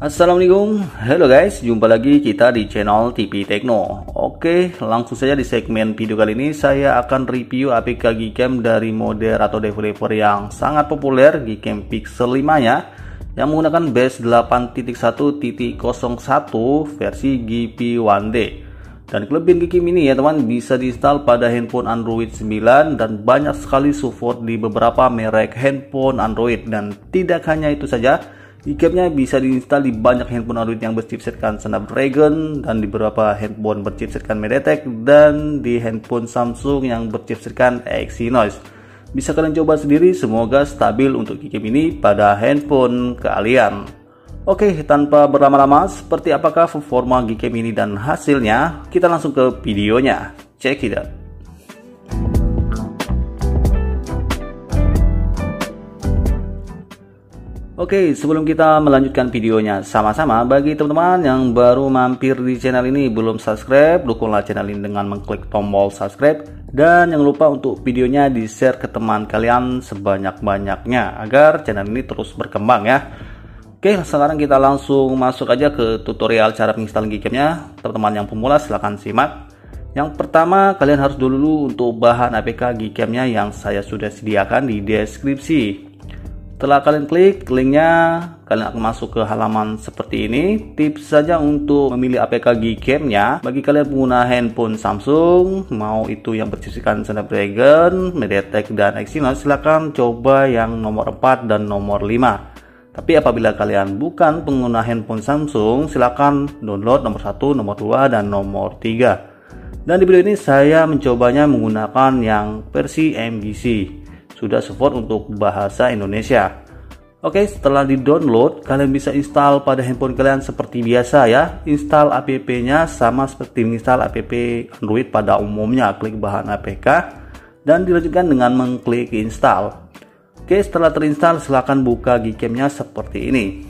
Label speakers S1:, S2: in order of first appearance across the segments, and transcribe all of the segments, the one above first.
S1: Assalamualaikum, halo guys, jumpa lagi kita di channel TV Tekno. Oke, langsung saja di segmen video kali ini saya akan review APK Gcam dari modder atau developer yang sangat populer, Gcam Pixel 5 ya, yang menggunakan base 8.1.01 versi GP1D. Dan kelebihan Gcam ini ya teman, bisa diinstal pada handphone Android 9 dan banyak sekali support di beberapa merek handphone Android. Dan tidak hanya itu saja, Gcam-nya bisa diinstal di banyak handphone Android yang berchipsetkan Snapdragon, dan di beberapa handphone berchipsetkan MediaTek, dan di handphone Samsung yang berchipsetkan Exynos. Bisa kalian coba sendiri, semoga stabil untuk Gcam ini pada handphone kalian. Oke, tanpa berlama-lama, seperti apakah performa Gcam ini dan hasilnya? Kita langsung ke videonya. Check it out. Oke, sebelum kita melanjutkan videonya sama-sama, bagi teman-teman yang baru mampir di channel ini belum subscribe, dukunglah channel ini dengan mengklik tombol subscribe, dan jangan lupa untuk videonya di-share ke teman kalian sebanyak-banyaknya agar channel ini terus berkembang ya. Oke, sekarang kita langsung masuk aja ke tutorial cara menginstal Gcam-nya. Teman-teman yang pemula silahkan simak. Yang pertama, kalian harus dulu untuk bahan APK Gcam-nya yang saya sudah sediakan di deskripsi. Setelah kalian klik linknya, kalian akan masuk ke halaman seperti ini. Tips saja untuk memilih APK Gcam-nya bagi kalian pengguna handphone Samsung, mau itu yang berchipsetkan Snapdragon, MediaTek, dan Exynos, silahkan coba yang nomor 4 dan nomor 5. Tapi apabila kalian bukan pengguna handphone Samsung, silahkan download nomor 1, nomor 2, dan nomor 3. Dan di video ini saya mencobanya menggunakan yang versi MVC. Sudah support untuk bahasa Indonesia. Oke, setelah di-download, kalian bisa install pada handphone kalian seperti biasa ya. Install app-nya sama seperti install app Android pada umumnya. Klik bahan APK dan dilanjutkan dengan mengklik install. Oke, setelah terinstall silahkan buka Gcam-nya seperti ini.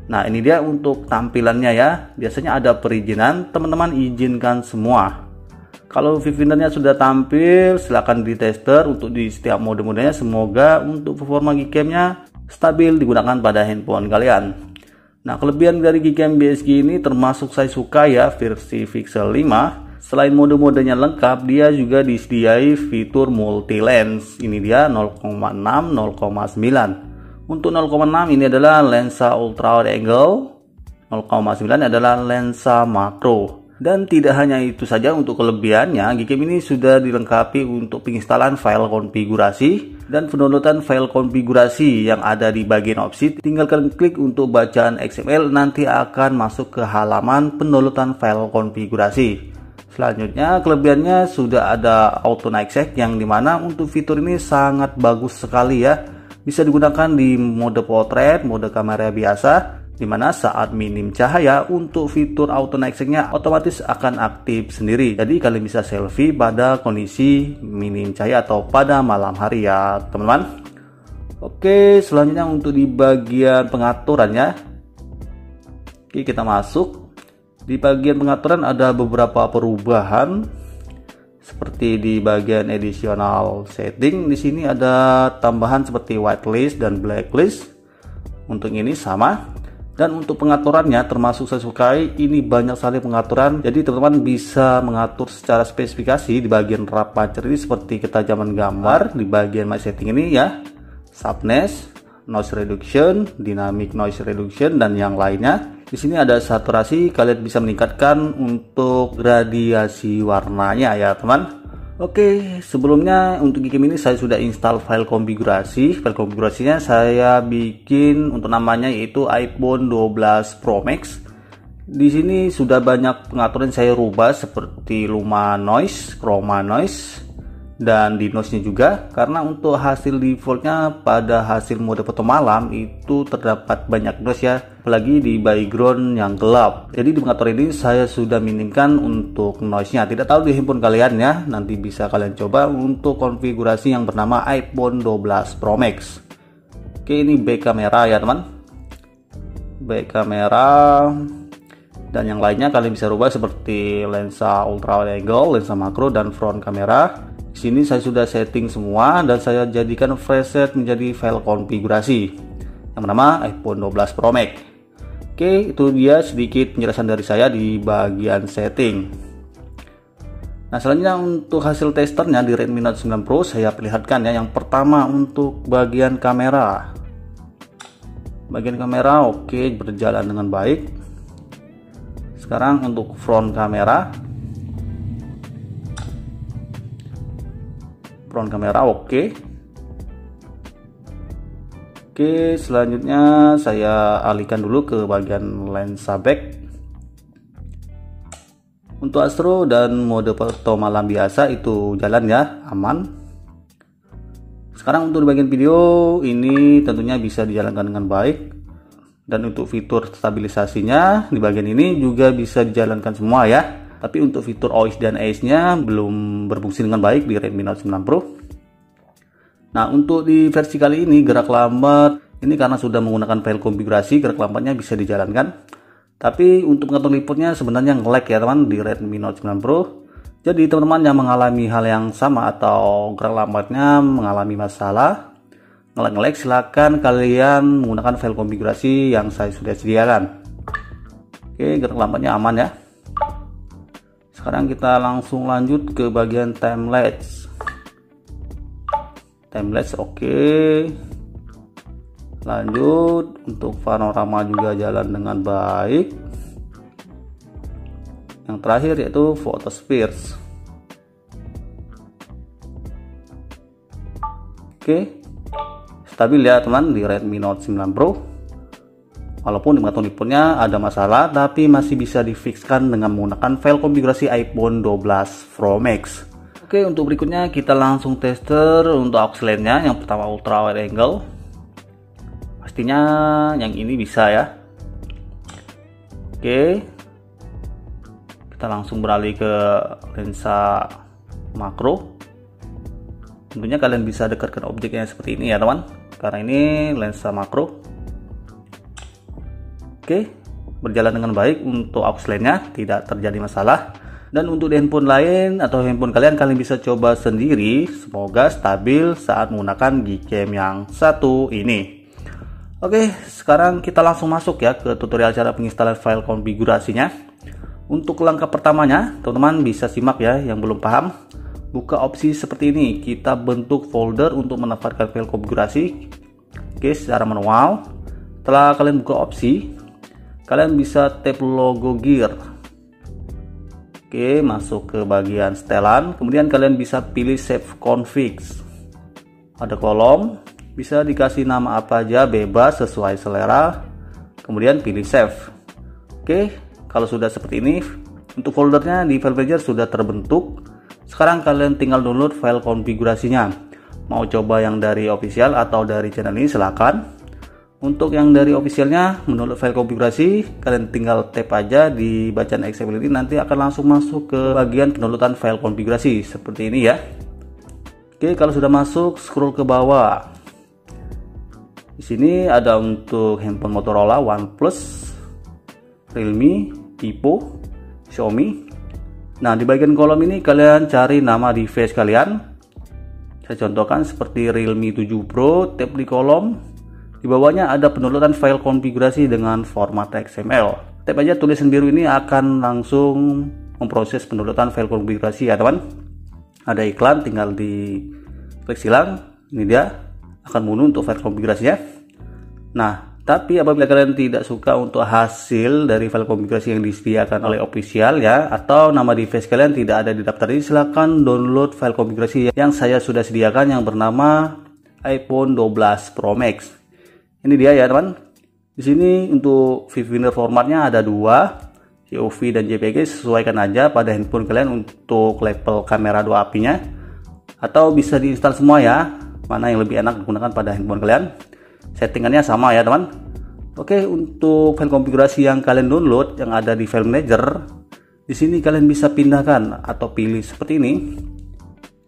S1: Nah, ini dia untuk tampilannya ya. Biasanya ada perizinan, teman-teman izinkan semua. Kalau VPN-nya sudah tampil, silahkan di tester untuk di setiap mode-modenya. Semoga untuk performa Gcam-nya stabil digunakan pada handphone kalian. Nah, kelebihan dari Gcam BSG ini termasuk saya suka ya, versi Pixel 5. Selain mode-modenya lengkap, dia juga disediai fitur multi lens. Ini dia 0,6, 0,9. Untuk 0,6 ini adalah lensa ultra wide angle, 0,9 adalah lensa makro. Dan tidak hanya itu saja untuk kelebihannya, Gcam ini sudah dilengkapi untuk penginstalan file konfigurasi dan pendownloadan file konfigurasi yang ada di bagian opsi. Tinggal kalian klik untuk bacaan XML, nanti akan masuk ke halaman pendownloadan file konfigurasi. Selanjutnya, kelebihannya sudah ada auto night check, yang dimana untuk fitur ini sangat bagus sekali ya. Bisa digunakan di mode portrait, mode kamera biasa, dimana saat minim cahaya untuk fitur auto night check-nya otomatis akan aktif sendiri. Jadi kalian bisa selfie pada kondisi minim cahaya atau pada malam hari ya teman-teman. Oke, selanjutnya untuk di bagian pengaturannya. Oke, kita masuk. Di bagian pengaturan ada beberapa perubahan. Seperti di bagian additional setting, di sini ada tambahan seperti whitelist dan blacklist. Untuk ini sama. Dan untuk pengaturannya termasuk saya sukai, ini banyak sekali pengaturan. Jadi teman-teman bisa mengatur secara spesifikasi di bagian aperture ini seperti ketajaman gambar di bagian my setting ini ya, sharpness, noise reduction, dynamic noise reduction, dan yang lainnya. Di sini ada saturasi, kalian bisa meningkatkan untuk radiasi warnanya ya teman. Oke, sebelumnya untuk Gcam ini saya sudah install file konfigurasi. File konfigurasinya saya bikin untuk namanya yaitu iPhone 12 Pro Max. Di sini sudah banyak pengaturan saya rubah seperti Luma Noise, Chroma Noise, dan di noise-nya juga. Karena untuk hasil defaultnya pada hasil mode foto malam itu terdapat banyak noise ya, apalagi di background yang gelap. Jadi di pengaturan ini saya sudah minimkan untuk noise-nya. Tidak tahu di handphone kalian ya, nanti bisa kalian coba untuk konfigurasi yang bernama iPhone 12 Pro Max. Oke, ini back kamera ya teman, back kamera, dan yang lainnya kalian bisa rubah seperti lensa ultra wide angle, lensa makro, dan front kamera. Di sini saya sudah setting semua dan saya jadikan preset menjadi file konfigurasi yang bernama iPhone 12 Pro Max. Oke, itu dia sedikit penjelasan dari saya di bagian setting. Nah, selanjutnya untuk hasil testernya di Redmi Note 9 Pro saya perlihatkan ya. Yang pertama untuk bagian kamera. Bagian kamera oke, berjalan dengan baik. Sekarang untuk front kamera. Front kamera oke. Oke, selanjutnya saya alihkan dulu ke bagian lensa back. Untuk Astro dan mode foto malam biasa itu jalan ya, aman. Sekarang untuk di bagian video ini tentunya bisa dijalankan dengan baik. Dan untuk fitur stabilisasinya di bagian ini juga bisa dijalankan semua ya. Tapi untuk fitur OIS dan AIS-nya belum berfungsi dengan baik di Redmi Note 9 Pro. Nah, untuk di versi kali ini gerak lambat ini karena sudah menggunakan file konfigurasi, gerak lambatnya bisa dijalankan. Tapi untuk mengatur liputnya sebenarnya nge-lag ya teman di Redmi Note 9 Pro. Jadi teman-teman yang mengalami hal yang sama atau gerak lambatnya mengalami masalah nge-lag, silakan kalian menggunakan file konfigurasi yang saya sudah sediakan. Oke, gerak lambatnya aman ya. Sekarang kita langsung lanjut ke bagian time-lapse. Time-lapse oke. Lanjut untuk panorama juga jalan dengan baik. Yang terakhir yaitu photospheres. Oke, stabil ya teman di Redmi Note 9 Pro. Walaupun di mengatur liputnya ada masalah, tapi masih bisa difikskan dengan menggunakan file konfigurasi iPhone 12 Pro Max. Oke, untuk berikutnya kita langsung tester untuk aux lens-nya. Yang pertama ultra wide angle. Pastinya yang ini bisa ya. Oke, kita langsung beralih ke lensa makro. Tentunya kalian bisa dekatkan objeknya seperti ini ya teman, karena ini lensa makro. Oke, berjalan dengan baik untuk aux lens-nya, tidak terjadi masalah. Dan untuk di handphone lain atau handphone kalian bisa coba sendiri, semoga stabil saat menggunakan Gcam yang satu ini. Oke, sekarang kita langsung masuk ya ke tutorial cara penginstalan file konfigurasinya. Untuk langkah pertamanya, teman-teman bisa simak ya yang belum paham. Buka opsi seperti ini, kita bentuk folder untuk menempatkan file konfigurasi. Oke, secara manual. Setelah kalian buka opsi, kalian bisa tap logo gear. Oke, masuk ke bagian setelan, kemudian kalian bisa pilih save configs. Ada kolom, bisa dikasih nama apa aja, bebas sesuai selera, kemudian pilih save. Oke, kalau sudah seperti ini, untuk foldernya di file manager sudah terbentuk. Sekarang kalian tinggal download file konfigurasinya. Mau coba yang dari official atau dari channel ini silakan. Untuk yang dari officialnya, mendownload file konfigurasi, kalian tinggal tap aja di bacaan accessibility, nanti akan langsung masuk ke bagian pendownloadan file konfigurasi seperti ini ya. Oke, kalau sudah masuk, scroll ke bawah. Di sini ada untuk handphone Motorola, OnePlus, Realme, Oppo, Xiaomi. Nah, di bagian kolom ini kalian cari nama device kalian. Saya contohkan seperti Realme 7 Pro, tap di kolom. Di bawahnya ada pendownloadan file konfigurasi dengan format XML. Tap aja tulisan biru ini akan langsung memproses pendownloadan file konfigurasi ya teman. Ada iklan, tinggal di klik silang. Ini dia akan mundur untuk file konfigurasinya. Nah, tapi apabila kalian tidak suka untuk hasil dari file konfigurasi yang disediakan oleh official ya, atau nama device kalian tidak ada di daftar ini, silahkan download file konfigurasi yang saya sudah sediakan yang bernama iPhone 12 Pro Max. Ini dia ya teman. Di sini untuk viewfinder formatnya ada dua, COV dan JPG. Sesuaikan aja pada handphone kalian untuk level kamera 2 apinya, atau bisa diinstal semua ya, mana yang lebih enak digunakan pada handphone kalian. Settingannya sama ya teman. Oke, untuk file konfigurasi yang kalian download yang ada di file manager, di sini kalian bisa pindahkan atau pilih seperti ini.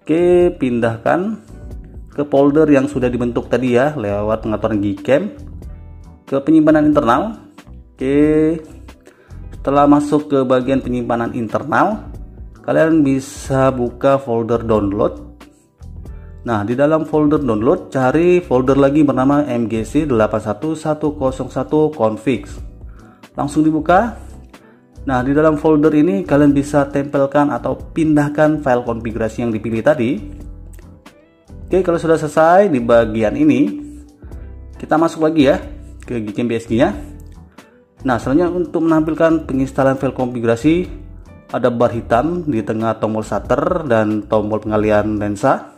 S1: Oke, pindahkan ke folder yang sudah dibentuk tadi ya lewat pengaturan Gcam ke penyimpanan internal. Oke, setelah masuk ke bagian penyimpanan internal, kalian bisa buka folder download. Nah, di dalam folder download cari folder lagi bernama MGC 81101 configs. Langsung dibuka. Nah, di dalam folder ini kalian bisa tempelkan atau pindahkan file konfigurasi yang dipilih tadi. Oke, kalau sudah selesai di bagian ini, kita masuk lagi ya ke Gcam BSG-nya. Nah, selanjutnya untuk menampilkan penginstalan file konfigurasi, ada bar hitam di tengah tombol shutter dan tombol pengalian lensa.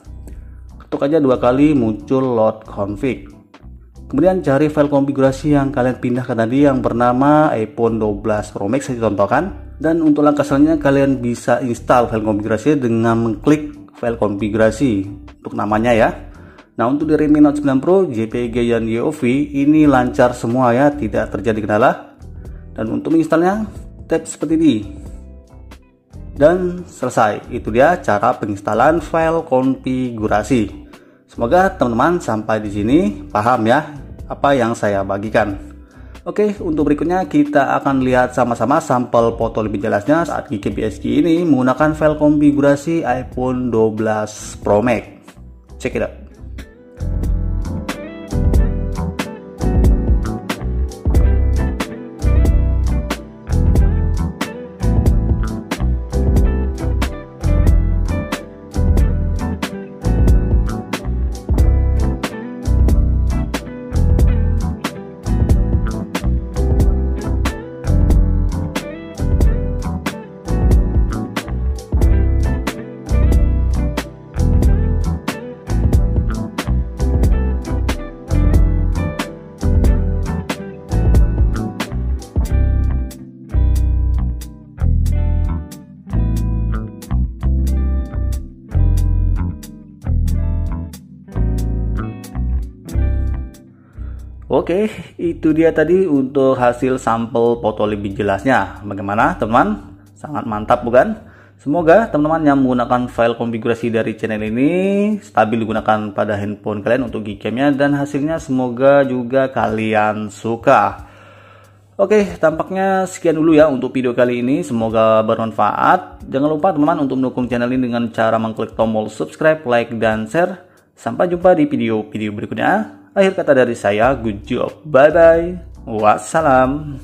S1: Ketuk aja 2 kali, muncul load config. Kemudian cari file konfigurasi yang kalian pindahkan tadi yang bernama iPhone 12 Pro Max, saya contohkan. Dan untuk langkah selanjutnya kalian bisa install file konfigurasi dengan mengklik file konfigurasi untuk namanya ya. Nah, untuk di Redmi Note 9 Pro, JPG dan UEFI ini lancar semua ya, tidak terjadi kendala. Dan untuk menginstalnya, tap seperti ini. Dan selesai. Itu dia cara penginstalan file konfigurasi. Semoga teman-teman sampai di sini paham ya apa yang saya bagikan. Oke, untuk berikutnya kita akan lihat sama-sama sampel foto lebih jelasnya saat Gcam BSG ini menggunakan file konfigurasi iPhone 12 Pro Max. Check it out. Oke, itu dia tadi untuk hasil sampel foto lebih jelasnya. Bagaimana teman-teman? Sangat mantap bukan? Semoga teman-teman yang menggunakan file konfigurasi dari channel ini stabil digunakan pada handphone kalian untuk Gcam-nya, dan hasilnya semoga juga kalian suka. Oke, tampaknya sekian dulu ya untuk video kali ini. Semoga bermanfaat. Jangan lupa teman-teman untuk mendukung channel ini dengan cara mengklik tombol subscribe, like, dan share. Sampai jumpa di video-video berikutnya. Akhir kata dari saya, good job. Bye-bye. Wassalam.